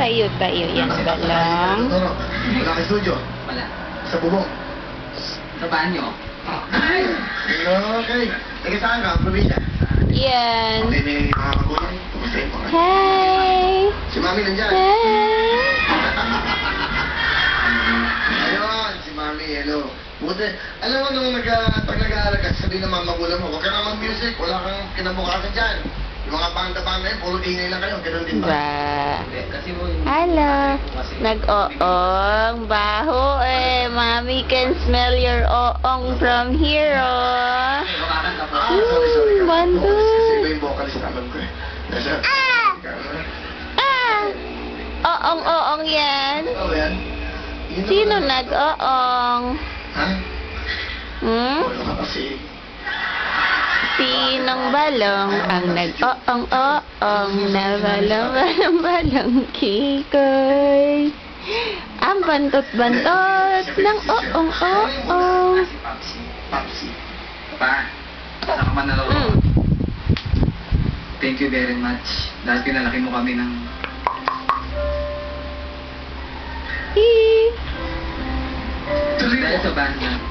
Tayo yan, balong. Wala ka studio? Wala. Sa bubong? Sa banyo. Ay! Okay. Taga saan ka? Probinsya? Yan. Okay, may mga magulang. Kumusta yung mga? Hi! Si Mami nandyan. Hi! Ayun, si Mami, hello. Buti, alam mo nung pag nag-aaral ka, sabihin ng mga magulang mo, huwag ka na mag-music, wala kang kinabukasan dyan. Yung mga banda-banda yun, puro ingay lang kayo, ganun din ba? Ba. Hindi, kasi mo yung... Hello. Kasi... Nag-oong. Baho eh. Mommy can smell your oong from here, oh. Kumakanta po. Sorry. Bando. Kasi iba yung vocalist naman ko eh. Nasa... Oong yan. Ano yan? Yun Sino naman. nag-oong? Ha? Hmm? Wala ka kasi. Sinong balong ang nag-oong na balong kikoy? Ang bantot-bantot ng oong. Si Papsi. Pa, saka man na Mm. Thank you very much. Dahil pinalaki mo kami ng... Hee. Tuloy Dahil mo. sa banda.